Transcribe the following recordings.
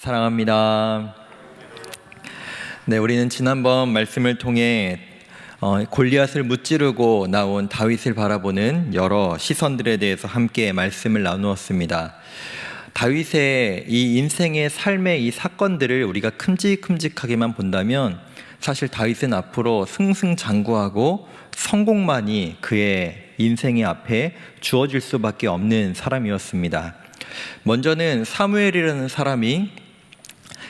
사랑합니다. 네, 우리는 지난번 말씀을 통해 골리앗을 무찌르고 나온 다윗을 바라보는 여러 시선들에 대해서 함께 말씀을 나누었습니다. 다윗의 이 인생의 삶의 이 사건들을 우리가 큼직큼직하게만 본다면 사실 다윗은 앞으로 승승장구하고 성공만이 그의 인생의 앞에 주어질 수밖에 없는 사람이었습니다. 먼저는 사무엘이라는 사람이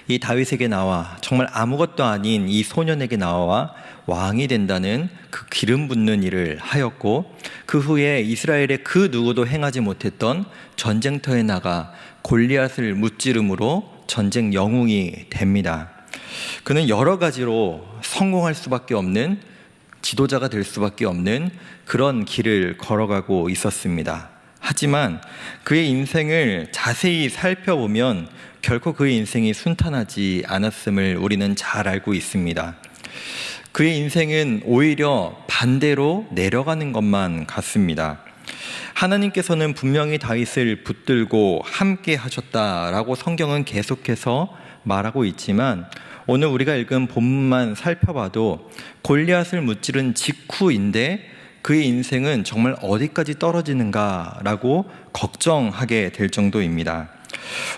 이 다윗에게 나와 정말 아무것도 아닌 이 소년에게 나와 왕이 된다는 그 기름 붓는 일을 하였고, 그 후에 이스라엘의 그 누구도 행하지 못했던 전쟁터에 나가 골리앗을 무찌름으로 전쟁 영웅이 됩니다. 그는 여러 가지로 성공할 수밖에 없는, 지도자가 될 수밖에 없는 그런 길을 걸어가고 있었습니다. 하지만 그의 인생을 자세히 살펴보면 결코 그의 인생이 순탄하지 않았음을 우리는 잘 알고 있습니다. 그의 인생은 오히려 반대로 내려가는 것만 같습니다. 하나님께서는 분명히 다윗을 붙들고 함께 하셨다라고 성경은 계속해서 말하고 있지만, 오늘 우리가 읽은 본문만 살펴봐도 골리앗을 무찌른 직후인데 그의 인생은 정말 어디까지 떨어지는가라고 걱정하게 될 정도입니다.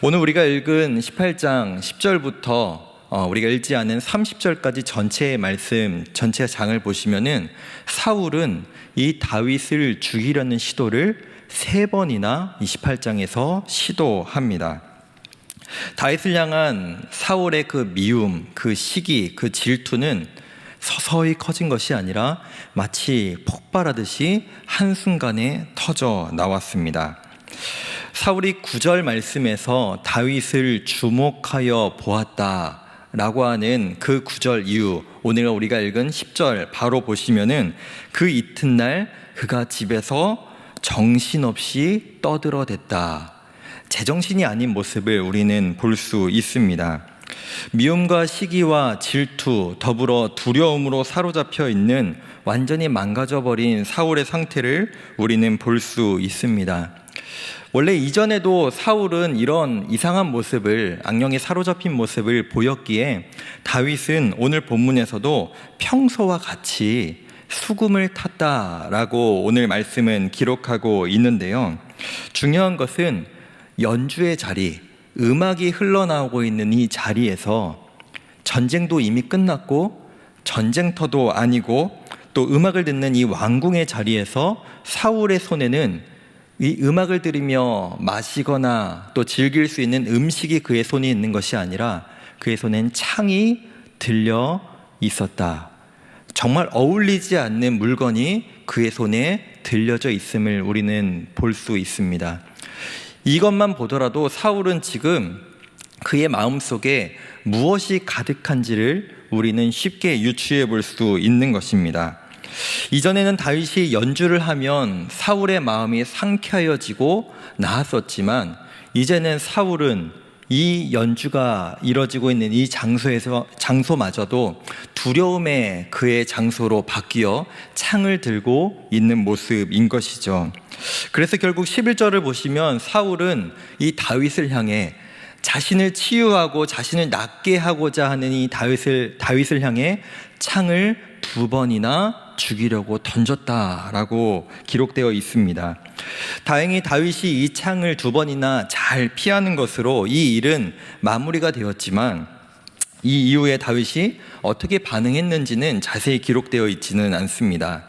오늘 우리가 읽은 18장 10절부터 우리가 읽지 않은 30절까지 전체의 말씀, 전체 장을 보시면은 사울은 이 다윗을 죽이려는 시도를 3번이나 28장에서 시도합니다. 다윗을 향한 사울의 그 미움, 그 시기, 그 질투는 서서히 커진 것이 아니라 마치 폭발하듯이 한순간에 터져 나왔습니다. 사울이 9절 말씀에서 다윗을 주목하여 보았다라고 하는 그 9절 이후, 오늘 우리가 읽은 10절 바로 보시면은 그 이튿날 그가 집에서 정신없이 떠들어댔다, 제정신이 아닌 모습을 우리는 볼 수 있습니다. 미움과 시기와 질투, 더불어 두려움으로 사로잡혀 있는 완전히 망가져버린 사울의 상태를 우리는 볼 수 있습니다. 원래 이전에도 사울은 이런 이상한 모습을, 악령에 사로잡힌 모습을 보였기에 다윗은 오늘 본문에서도 평소와 같이 수금을 탔다라고 오늘 말씀은 기록하고 있는데요. 중요한 것은 연주의 자리, 음악이 흘러나오고 있는 이 자리에서 전쟁도 이미 끝났고 전쟁터도 아니고 또 음악을 듣는 이 왕궁의 자리에서 사울의 손에는 이 음악을 들으며 마시거나 또 즐길 수 있는 음식이 그의 손에 있는 것이 아니라 그의 손엔 창이 들려 있었다. 정말 어울리지 않는 물건이 그의 손에 들려져 있음을 우리는 볼 수 있습니다. 이것만 보더라도 사울은 지금 그의 마음속에 무엇이 가득한지를 우리는 쉽게 유추해 볼 수 있는 것입니다. 이전에는 다윗이 연주를 하면 사울의 마음이 상쾌해지고 나았었지만, 이제는 사울은 이 연주가 이뤄지고 있는 이 장소마저도 두려움의 그의 장소로 바뀌어 창을 들고 있는 모습인 것이죠. 그래서 결국 11절을 보시면 사울은 이 다윗을 향해 자신을 치유하고 자신을 낫게 하고자 하는 이 다윗을 향해 창을 2번이나 죽이려고 던졌다라고 기록되어 있습니다. 다행히 다윗이 이 창을 2번이나 잘 피하는 것으로 이 일은 마무리가 되었지만, 이 이후에 다윗이 어떻게 반응했는지는 자세히 기록되어 있지는 않습니다.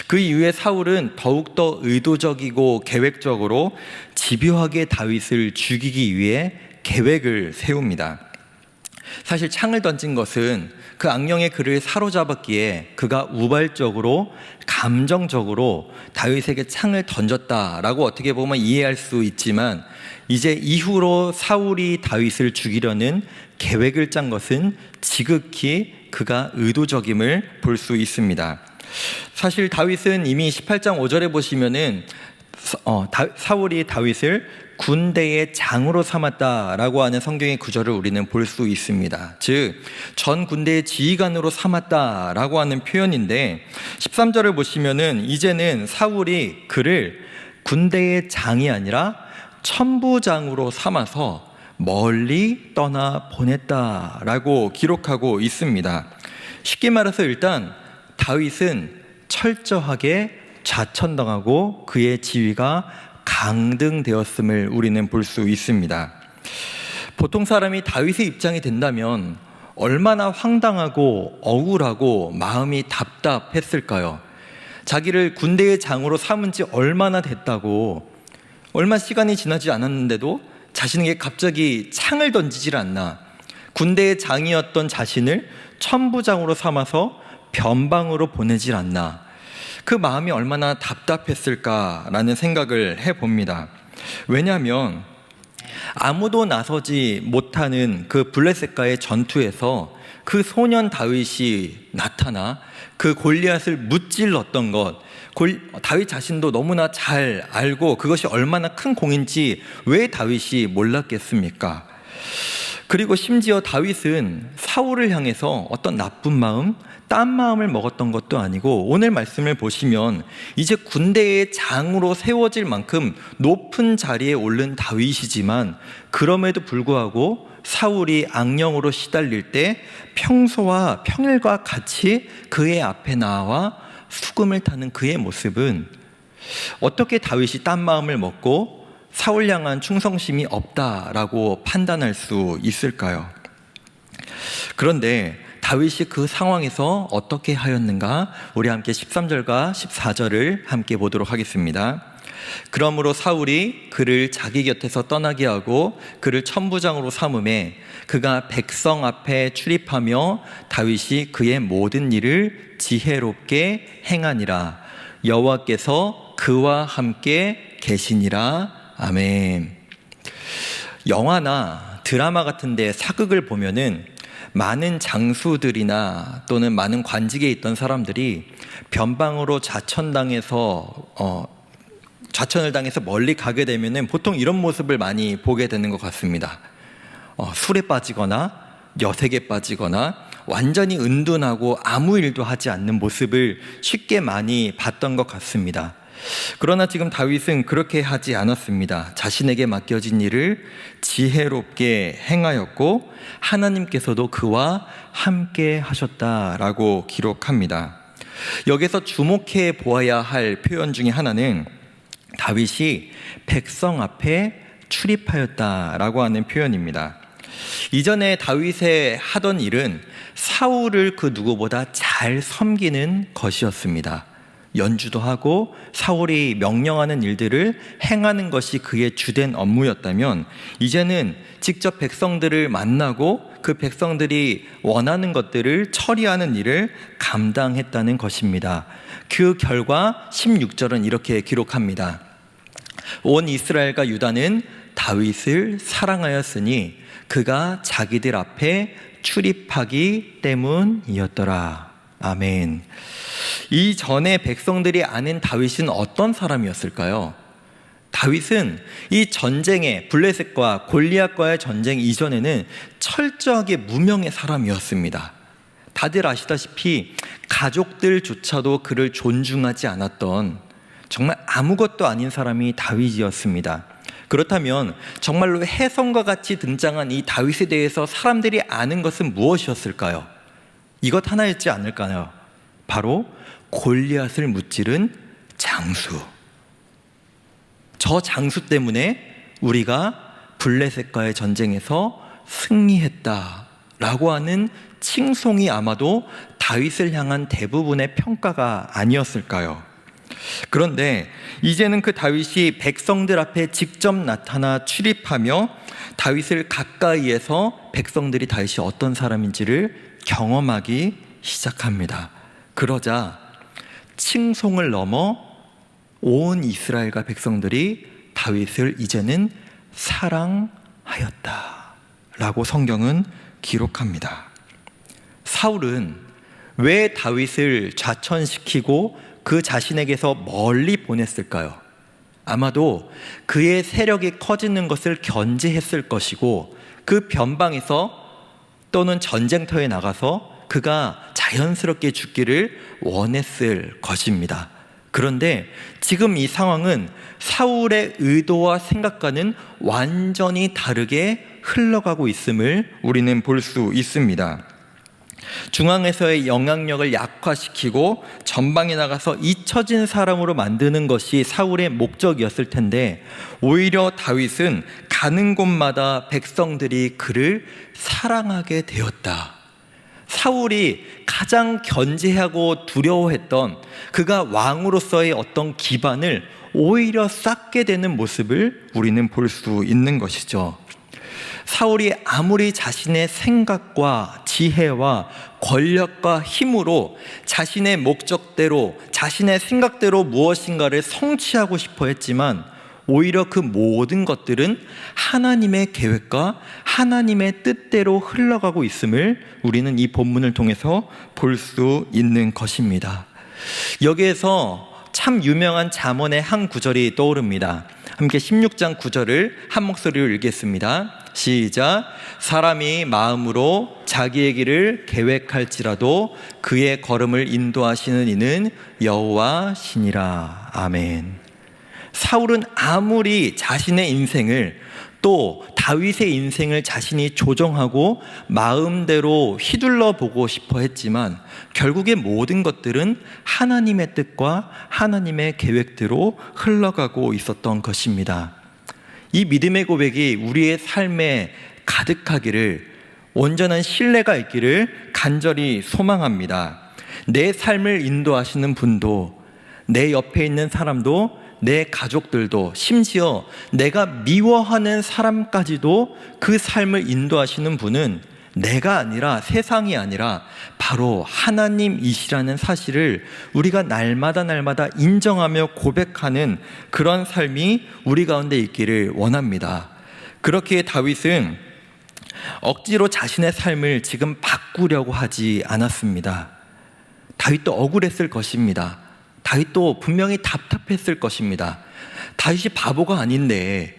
그 이후에 사울은 더욱더 의도적이고 계획적으로 집요하게 다윗을 죽이기 위해 계획을 세웁니다. 사실 창을 던진 것은 그 악령의 그를 사로잡았기에 그가 우발적으로, 감정적으로 다윗에게 창을 던졌다라고 어떻게 보면 이해할 수 있지만, 이제 이후로 사울이 다윗을 죽이려는 계획을 짠 것은 지극히 그가 의도적임을 볼 수 있습니다. 사실 다윗은 이미 18장 5절에 보시면은 사울이 다윗을 군대의 장으로 삼았다라고 하는 성경의 구절을 우리는 볼 수 있습니다. 즉, 전 군대의 지휘관으로 삼았다라고 하는 표현인데, 13절을 보시면은 이제는 사울이 그를 군대의 장이 아니라 천부장으로 삼아서 멀리 떠나 보냈다라고 기록하고 있습니다. 쉽게 말해서 일단 다윗은 철저하게 좌천당하고 그의 지위가 강등되었음을 우리는 볼 수 있습니다. 보통 사람이 다윗의 입장이 된다면 얼마나 황당하고 억울하고 마음이 답답했을까요? 자기를 군대의 장으로 삼은 지 얼마나 됐다고, 얼마 시간이 지나지 않았는데도 자신에게 갑자기 창을 던지질 않나, 군대의 장이었던 자신을 천부장으로 삼아서 변방으로 보내질 않나, 그 마음이 얼마나 답답했을까라는 생각을 해봅니다. 왜냐하면 아무도 나서지 못하는 그 블레셋과의 전투에서 그 소년 다윗이 나타나 그 골리앗을 무찔렀던 것, 다윗 자신도 너무나 잘 알고 그것이 얼마나 큰 공인지 왜 다윗이 몰랐겠습니까? 그리고 심지어 다윗은 사울을 향해서 어떤 나쁜 마음, 딴 마음을 먹었던 것도 아니고, 오늘 말씀을 보시면 이제 군대의 장으로 세워질 만큼 높은 자리에 오른 다윗이지만 그럼에도 불구하고 사울이 악령으로 시달릴 때 평소와 평일과 같이 그의 앞에 나와 수금을 타는 그의 모습은 어떻게 다윗이 딴 마음을 먹고 사울 향한 충성심이 없다라고 판단할 수 있을까요? 그런데 다윗이 그 상황에서 어떻게 하였는가? 우리 함께 13절과 14절을 함께 보도록 하겠습니다. 그러므로 사울이 그를 자기 곁에서 떠나게 하고 그를 천부장으로 삼음에 그가 백성 앞에 출입하며 다윗이 그의 모든 일을 지혜롭게 행하니라. 여호와께서 그와 함께 계시니라. 아멘. 영화나 드라마 같은 데 사극을 보면은 많은 장수들이나 또는 많은 관직에 있던 사람들이 변방으로 좌천을 당해서 멀리 가게 되면은 보통 이런 모습을 많이 보게 되는 것 같습니다. 술에 빠지거나 여색에 빠지거나 완전히 은둔하고 아무 일도 하지 않는 모습을 쉽게 많이 봤던 것 같습니다. 그러나 지금 다윗은 그렇게 하지 않았습니다. 자신에게 맡겨진 일을 지혜롭게 행하였고 하나님께서도 그와 함께 하셨다라고 기록합니다. 여기서 주목해 보아야 할 표현 중에 하나는 다윗이 백성 앞에 출입하였다라고 하는 표현입니다. 이전에 다윗이 하던 일은 사울을 그 누구보다 잘 섬기는 것이었습니다. 연주도 하고 사울이 명령하는 일들을 행하는 것이 그의 주된 업무였다면, 이제는 직접 백성들을 만나고 그 백성들이 원하는 것들을 처리하는 일을 감당했다는 것입니다. 그 결과 16절은 이렇게 기록합니다. 온 이스라엘과 유다는 다윗을 사랑하였으니 그가 자기들 앞에 출입하기 때문이었더라. 아멘. 이전에 백성들이 아는 다윗은 어떤 사람이었을까요? 다윗은 이 전쟁에, 블레셋과 골리앗과의 전쟁 이전에는 철저하게 무명의 사람이었습니다. 다들 아시다시피 가족들조차도 그를 존중하지 않았던 정말 아무것도 아닌 사람이 다윗이었습니다. 그렇다면 정말로 혜성과 같이 등장한 이 다윗에 대해서 사람들이 아는 것은 무엇이었을까요? 이것 하나였지 않을까요? 바로 골리앗을 무찌른 장수. 저 장수 때문에 우리가 블레셋과의 전쟁에서 승리했다라고 하는 칭송이 아마도 다윗을 향한 대부분의 평가가 아니었을까요? 그런데 이제는 그 다윗이 백성들 앞에 직접 나타나 출입하며 다윗을 가까이에서 백성들이 다윗이 어떤 사람인지를 경험하기 시작합니다. 그러자 칭송을 넘어 온 이스라엘과 백성들이 다윗을 이제는 사랑하였다라고 성경은 기록합니다. 사울은 왜 다윗을 좌천시키고 그 자신에게서 멀리 보냈을까요? 아마도 그의 세력이 커지는 것을 견제했을 것이고, 그 변방에서 또는 전쟁터에 나가서 그가 자연스럽게 죽기를 원했을 것입니다. 그런데 지금 이 상황은 사울의 의도와 생각과는 완전히 다르게 흘러가고 있음을 우리는 볼 수 있습니다. 중앙에서의 영향력을 약화시키고 전방에 나가서 잊혀진 사람으로 만드는 것이 사울의 목적이었을 텐데, 오히려 다윗은 가는 곳마다 백성들이 그를 사랑하게 되었다. 사울이 가장 견제하고 두려워했던 그가 왕으로서의 어떤 기반을 오히려 쌓게 되는 모습을 우리는 볼 수 있는 것이죠. 사울이 아무리 자신의 생각과 지혜와 권력과 힘으로 자신의 목적대로, 자신의 생각대로 무엇인가를 성취하고 싶어 했지만, 오히려 그 모든 것들은 하나님의 계획과 하나님의 뜻대로 흘러가고 있음을 우리는 이 본문을 통해서 볼 수 있는 것입니다. 여기에서 참 유명한 잠언의 한 구절이 떠오릅니다. 함께 16장 9절을 한 목소리로 읽겠습니다. 시작. 사람이 마음으로 자기의 길을 계획할지라도 그의 걸음을 인도하시는 이는 여호와시니라. 아멘. 사울은 아무리 자신의 인생을, 또 다윗의 인생을 자신이 조정하고 마음대로 휘둘러 보고 싶어 했지만, 결국에 모든 것들은 하나님의 뜻과 하나님의 계획대로 흘러가고 있었던 것입니다. 이 믿음의 고백이 우리의 삶에 가득하기를, 온전한 신뢰가 있기를 간절히 소망합니다. 내 삶을 인도하시는 분도, 내 옆에 있는 사람도, 내 가족들도, 심지어 내가 미워하는 사람까지도 그 삶을 인도하시는 분은 내가 아니라, 세상이 아니라 바로 하나님이시라는 사실을 우리가 날마다 인정하며 고백하는 그런 삶이 우리 가운데 있기를 원합니다. 그렇기에 다윗은 억지로 자신의 삶을 지금 바꾸려고 하지 않았습니다. 다윗도 억울했을 것입니다. 다윗도 분명히 답답했을 것입니다. 다윗이 바보가 아닌데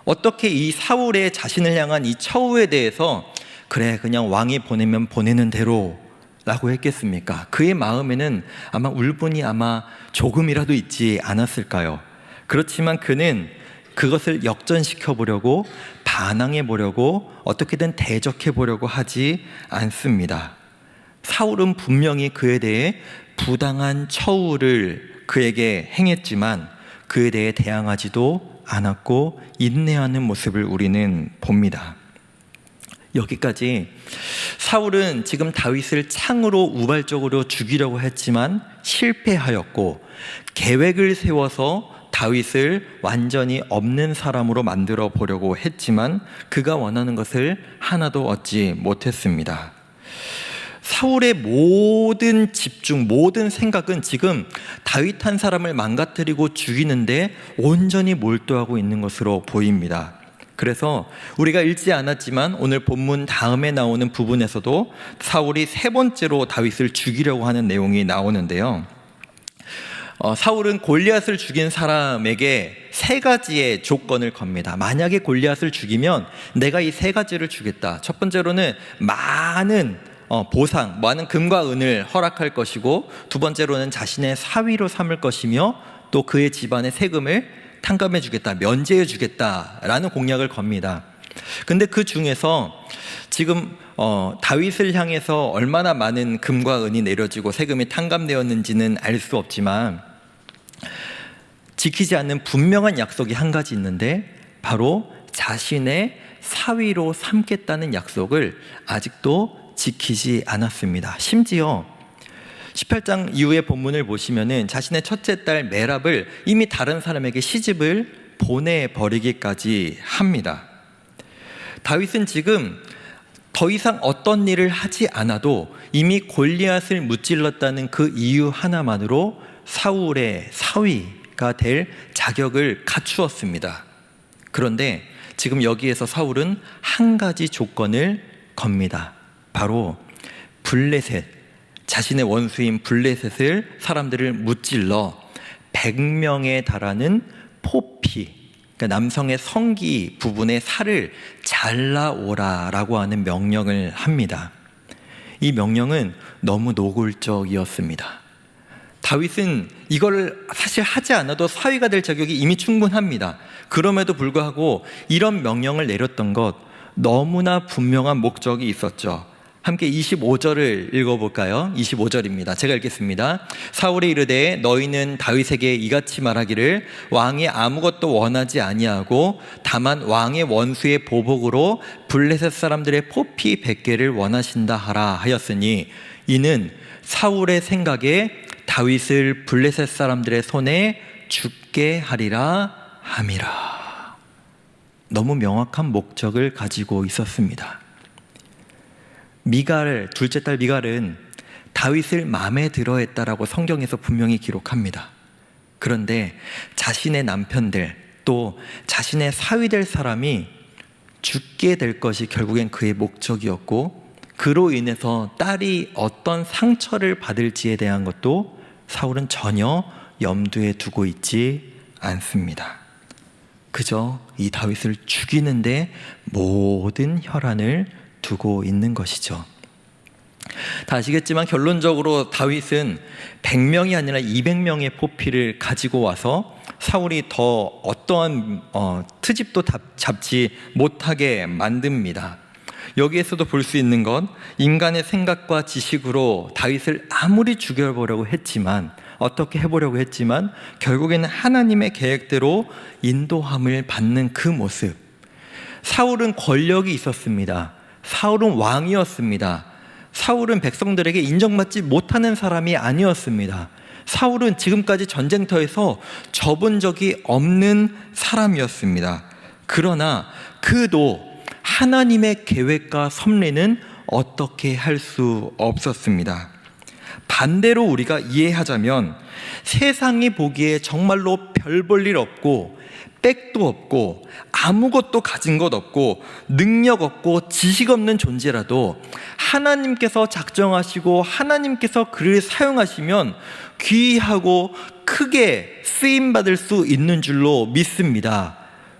어떻게 이 사울의 자신을 향한 이 처우에 대해서 그래, 그냥 왕이 보내면 보내는 대로 라고 했겠습니까? 그의 마음에는 아마 울분이 아마 조금이라도 있지 않았을까요? 그렇지만 그는 그것을 역전시켜 보려고, 반항해 보려고, 어떻게든 대적해 보려고 하지 않습니다. 사울은 분명히 그에 대해 부당한 처우를 그에게 행했지만 그에 대해 대항하지도 않았고 인내하는 모습을 우리는 봅니다. 여기까지 사울은 지금 다윗을 창으로 우발적으로 죽이려고 했지만 실패하였고, 계획을 세워서 다윗을 완전히 없는 사람으로 만들어 보려고 했지만 그가 원하는 것을 하나도 얻지 못했습니다. 사울의 모든 집중, 모든 생각은 지금 다윗 한 사람을 망가뜨리고 죽이는데 온전히 몰두하고 있는 것으로 보입니다. 그래서 우리가 읽지 않았지만 오늘 본문 다음에 나오는 부분에서도 사울이 세 번째로 다윗을 죽이려고 하는 내용이 나오는데요. 사울은 골리앗을 죽인 사람에게 세 가지의 조건을 겁니다. 만약에 골리앗을 죽이면 내가 이 세 가지를 주겠다. 첫 번째로는 많은 보상, 많은 금과 은을 허락할 것이고, 두 번째로는 자신의 사위로 삼을 것이며, 또 그의 집안의 세금을 탕감해 주겠다, 면제해 주겠다라는 공약을 겁니다. 근데 그 중에서 지금 다윗을 향해서 얼마나 많은 금과 은이 내려지고 세금이 탕감되었는지는 알 수 없지만 지키지 않는 분명한 약속이 한 가지 있는데, 바로 자신의 사위로 삼겠다는 약속을 아직도 지키지 않았습니다. 심지어 18장 이후의 본문을 보시면은 자신의 첫째 딸 메랍을 이미 다른 사람에게 시집을 보내버리기까지 합니다. 다윗은 지금 더 이상 어떤 일을 하지 않아도 이미 골리앗을 무찔렀다는 그 이유 하나만으로 사울의 사위가 될 자격을 갖추었습니다. 그런데 지금 여기에서 사울은 한 가지 조건을 겁니다. 바로 블레셋, 자신의 원수인 블레셋을, 사람들을 무찔러 100명에 달하는 포피, 그러니까 남성의 성기 부분의 살을 잘라오라라고 하는 명령을 합니다. 이 명령은 너무 노골적이었습니다. 다윗은 이걸 사실 하지 않아도 사위가 될 자격이 이미 충분합니다. 그럼에도 불구하고 이런 명령을 내렸던 것, 너무나 분명한 목적이 있었죠. 함께 25절을 읽어볼까요? 25절입니다. 제가 읽겠습니다. 사울이 이르되 너희는 다윗에게 이같이 말하기를 왕이 아무것도 원하지 아니하고 다만 왕의 원수의 보복으로 블레셋 사람들의 포피 100개를 원하신다 하라 하였으니 이는 사울의 생각에 다윗을 블레셋 사람들의 손에 죽게 하리라 함이라. 너무 명확한 목적을 가지고 있었습니다. 미갈, 둘째 딸 미갈은 다윗을 마음에 들어 했다라고 성경에서 분명히 기록합니다. 그런데 자신의 남편들 또 자신의 사위될 사람이 죽게 될 것이 결국엔 그의 목적이었고, 그로 인해서 딸이 어떤 상처를 받을지에 대한 것도 사울은 전혀 염두에 두고 있지 않습니다. 그저 이 다윗을 죽이는데 모든 혈안을 두고 있는 것이죠. 다 아시겠지만 결론적으로 다윗은 100명이 아니라 200명의 포피를 가지고 와서 사울이 더 어떠한 트집도 잡지 못하게 만듭니다. 여기에서도 볼 수 있는 건 인간의 생각과 지식으로 다윗을 아무리 죽여보려고 했지만, 어떻게 해보려고 했지만 결국에는 하나님의 계획대로 인도함을 받는 그 모습. 사울은 권력이 있었습니다. 사울은 왕이었습니다. 사울은 백성들에게 인정받지 못하는 사람이 아니었습니다. 사울은 지금까지 전쟁터에서 져본 적이 없는 사람이었습니다. 그러나 그도 하나님의 계획과 섭리는 어떻게 할 수 없었습니다. 반대로 우리가 이해하자면 세상이 보기에 정말로 별 볼 일 없고 백도 없고 아무것도 가진 것 없고 능력 없고 지식 없는 존재라도 하나님께서 작정하시고 하나님께서 그를 사용하시면 귀하고 크게 쓰임받을 수 있는 줄로 믿습니다.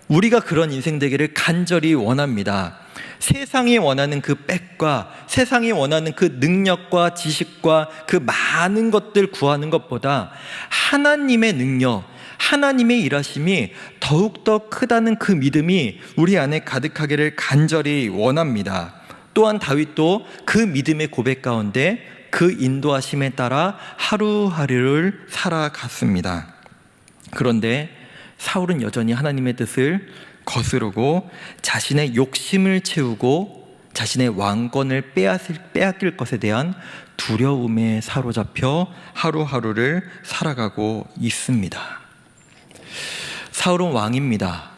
우리가 그런 인생 되기를 간절히 원합니다. 세상이 원하는 그 백과 세상이 원하는 그 능력과 지식과 그 많은 것들 구하는 것보다 하나님의 능력, 하나님의 일하심이 더욱더 크다는 그 믿음이 우리 안에 가득하기를 간절히 원합니다. 또한 다윗도 그 믿음의 고백 가운데 그 인도하심에 따라 하루하루를 살아갔습니다. 그런데 사울은 여전히 하나님의 뜻을 거스르고 자신의 욕심을 채우고 자신의 왕권을 빼앗길 것에 대한 두려움에 사로잡혀 하루하루를 살아가고 있습니다. 사울은 왕입니다.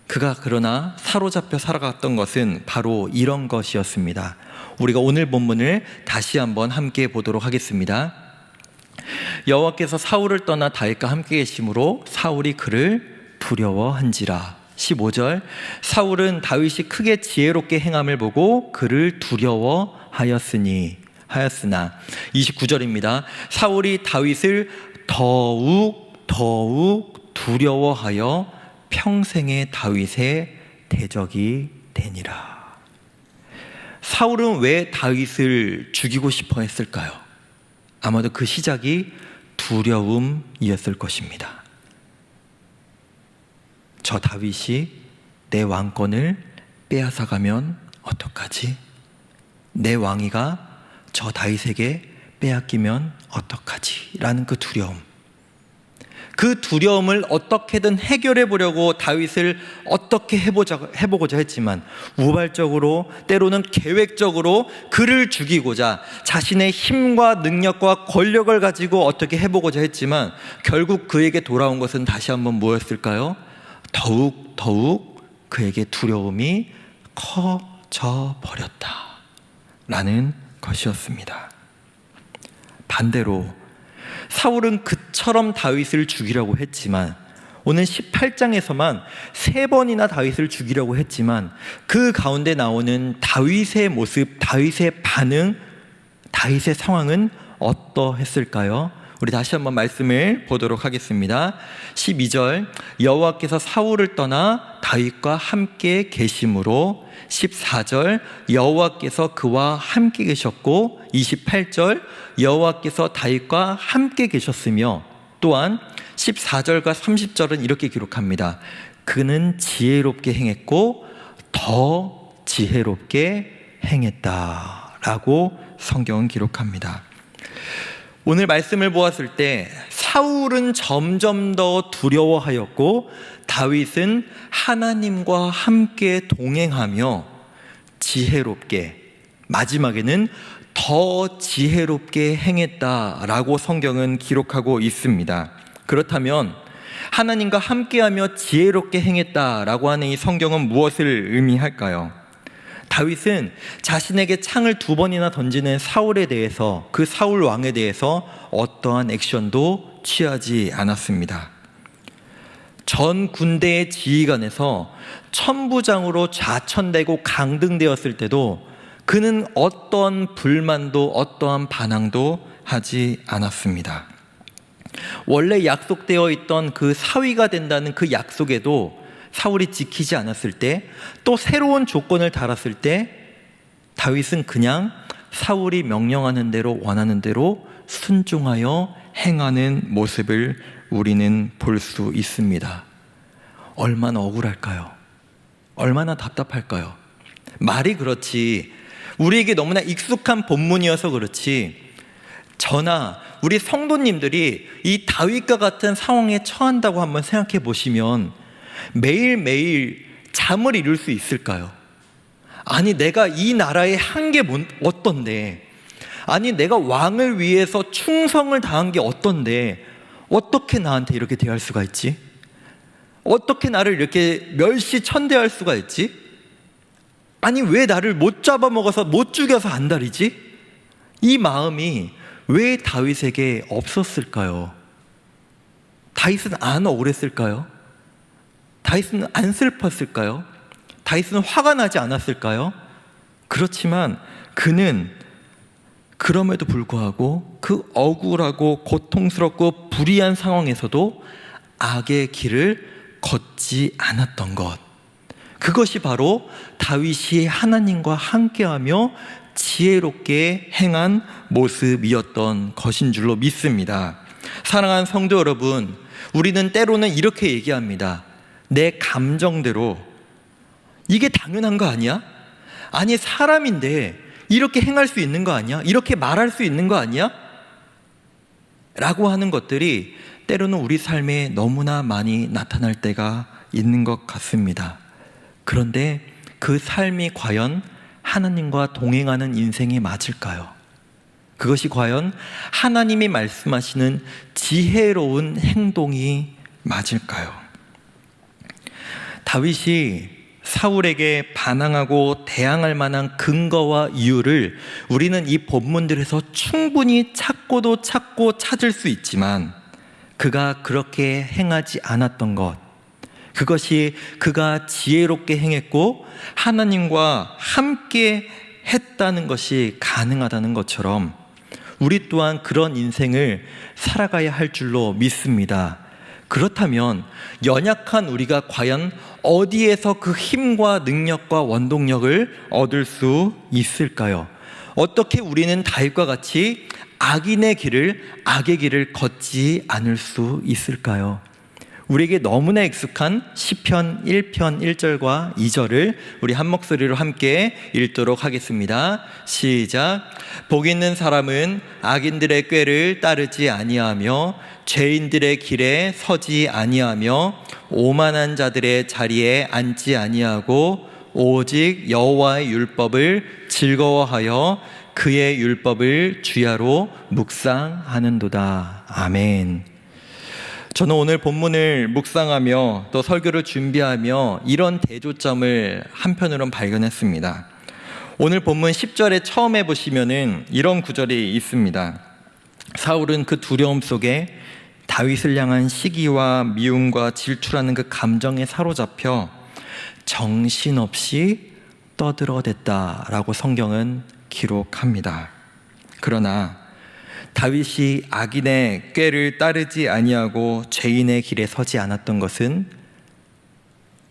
그가 그러나 사로잡혀 살아갔던 것은 바로 이런 것이었습니다. 우리가 오늘 본문을 다시 한번 함께 보도록 하겠습니다. 여호와께서 사울을 떠나 다윗과 함께 계심으로 사울이 그를 두려워한지라. 15절, 사울은 다윗이 크게 지혜롭게 행함을 보고 그를 두려워하였으나. 29절입니다. 사울이 다윗을 더욱 두려워하여 평생의 다윗의 대적이 되니라. 사울은 왜 다윗을 죽이고 싶어 했을까요? 아마도 그 시작이 두려움이었을 것입니다. 저 다윗이 내 왕권을 빼앗아가면 어떡하지? 내 왕위가 저 다윗에게 빼앗기면 어떡하지? 라는 그 두려움. 그 두려움을 어떻게든 해결해 보려고 다윗을 어떻게 해보고자 했지만 우발적으로 때로는 계획적으로 그를 죽이고자 자신의 힘과 능력과 권력을 가지고 어떻게 해보고자 했지만 결국 그에게 돌아온 것은 다시 한번 뭐였을까요? 더욱 그에게 두려움이 커져 버렸다라는 것이었습니다. 반대로 사울은 그처럼 다윗을 죽이려고 했지만 오늘 18장에서만 3번이나 다윗을 죽이려고 했지만 그 가운데 나오는 다윗의 모습, 다윗의 반응, 다윗의 상황은 어떠했을까요? 우리 다시 한번 말씀을 보도록 하겠습니다. 12절, 여호와께서 사울을 떠나 다윗과 함께 계심으로. 14절, 여호와께서 그와 함께 계셨고. 28절, 여호와께서 다윗과 함께 계셨으며. 또한 14절과 30절은 이렇게 기록합니다. 그는 지혜롭게 행했고 더 지혜롭게 행했다라고 성경은 기록합니다. 오늘 말씀을 보았을 때 사울은 점점 더 두려워하였고 다윗은 하나님과 함께 동행하며 지혜롭게, 마지막에는 더 지혜롭게 행했다라고 성경은 기록하고 있습니다. 그렇다면 하나님과 함께하며 지혜롭게 행했다라고 하는 이 성경은 무엇을 의미할까요? 다윗은 자신에게 창을 2번이나 던지는 사울에 대해서, 그 사울 왕에 대해서 어떠한 액션도 취하지 않았습니다. 전 군대의 지휘관에서 천부장으로 좌천되고 강등되었을 때도 그는 어떠한 불만도 어떠한 반항도 하지 않았습니다. 원래 약속되어 있던 그 사위가 된다는 그 약속에도 사울이 지키지 않았을 때, 또 새로운 조건을 달았을 때 다윗은 그냥 사울이 명령하는 대로, 원하는 대로 순종하여 행하는 모습을 우리는 볼 수 있습니다. 얼마나 억울할까요? 얼마나 답답할까요? 말이 그렇지, 우리에게 너무나 익숙한 본문이어서 그렇지, 저나 우리 성도님들이 이 다윗과 같은 상황에 처한다고 한번 생각해 보시면 매일매일 잠을 이룰 수 있을까요? 아니, 내가 이 나라에 한 게 어떤데, 아니 내가 왕을 위해서 충성을 다한 게 어떤데 어떻게 나한테 이렇게 대할 수가 있지? 어떻게 나를 이렇게 멸시천대할 수가 있지? 아니 왜 나를 못 잡아먹어서, 못 죽여서 안달이지? 이 마음이 왜 다윗에게 없었을까요? 다윗은 안 억울했을까요? 다윗은 안 슬펐을까요? 다윗은 화가 나지 않았을까요? 그렇지만 그는 그럼에도 불구하고 그 억울하고 고통스럽고 불의한 상황에서도 악의 길을 걷지 않았던 것, 그것이 바로 다윗이 하나님과 함께하며 지혜롭게 행한 모습이었던 것인 줄로 믿습니다. 사랑하는 성도 여러분, 우리는 때로는 이렇게 얘기합니다. 내 감정대로. 이게 당연한 거 아니야? 아니 사람인데 이렇게 행할 수 있는 거 아니야? 이렇게 말할 수 있는 거 아니야? 라고 하는 것들이 때로는 우리 삶에 너무나 많이 나타날 때가 있는 것 같습니다. 그런데 그 삶이 과연 하나님과 동행하는 인생이 맞을까요? 그것이 과연 하나님이 말씀하시는 지혜로운 행동이 맞을까요? 다윗이 사울에게 반항하고 대항할 만한 근거와 이유를 우리는 이 본문들에서 충분히 찾고도 찾고 찾을 수 있지만, 그가 그렇게 행하지 않았던 것, 그것이 그가 지혜롭게 행했고 하나님과 함께 했다는 것이 가능하다는 것처럼 우리 또한 그런 인생을 살아가야 할 줄로 믿습니다. 그렇다면 연약한 우리가 과연 어디에서 그 힘과 능력과 원동력을 얻을 수 있을까요? 어떻게 우리는 다윗과 같이 악의 길을 걷지 않을 수 있을까요? 우리에게 너무나 익숙한 시편 1편 1절과 2절을 우리 한 목소리로 함께 읽도록 하겠습니다. 시작. 복 있는 사람은 악인들의 꾀를 따르지 아니하며 죄인들의 길에 서지 아니하며 오만한 자들의 자리에 앉지 아니하고 오직 여호와의 율법을 즐거워하여 그의 율법을 주야로 묵상하는도다. 아멘. 저는 오늘 본문을 묵상하며 또 설교를 준비하며 이런 대조점을 한편으로는 발견했습니다. 오늘 본문 10절에 처음에 보시면은 이런 구절이 있습니다. 사울은 그 두려움 속에 다윗을 향한 시기와 미움과 질투라는 그 감정에 사로잡혀 정신없이 떠들어댔다라고 성경은 기록합니다. 그러나 다윗이 악인의 꾀를 따르지 아니하고 죄인의 길에 서지 않았던 것은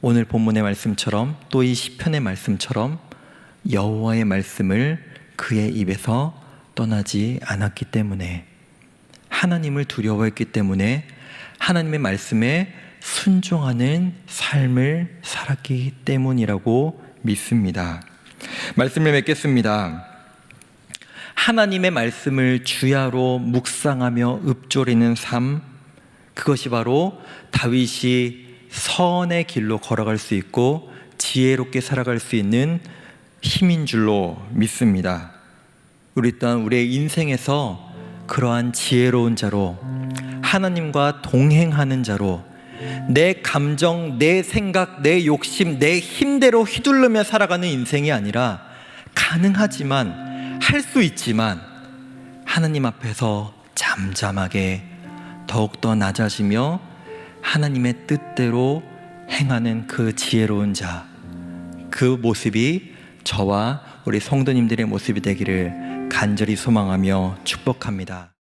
오늘 본문의 말씀처럼 또 이 시편의 말씀처럼 여호와의 말씀을 그의 입에서 떠나지 않았기 때문에, 하나님을 두려워했기 때문에 하나님의 말씀에 순종하는 삶을 살았기 때문이라고 믿습니다. 말씀을 맺겠습니다. 하나님의 말씀을 주야로 묵상하며 읊조리는 삶, 그것이 바로 다윗이 선의 길로 걸어갈 수 있고 지혜롭게 살아갈 수 있는 힘인 줄로 믿습니다. 우리 또한 우리의 인생에서 그러한 지혜로운 자로, 하나님과 동행하는 자로, 내 감정, 내 생각, 내 욕심, 내 힘대로 휘둘르며 살아가는 인생이 아니라, 가능하지만, 할 수 있지만 하나님 앞에서 잠잠하게 더욱더 낮아지며 하나님의 뜻대로 행하는 그 지혜로운 자, 그 모습이 저와 우리 성도님들의 모습이 되기를 간절히 소망하며 축복합니다.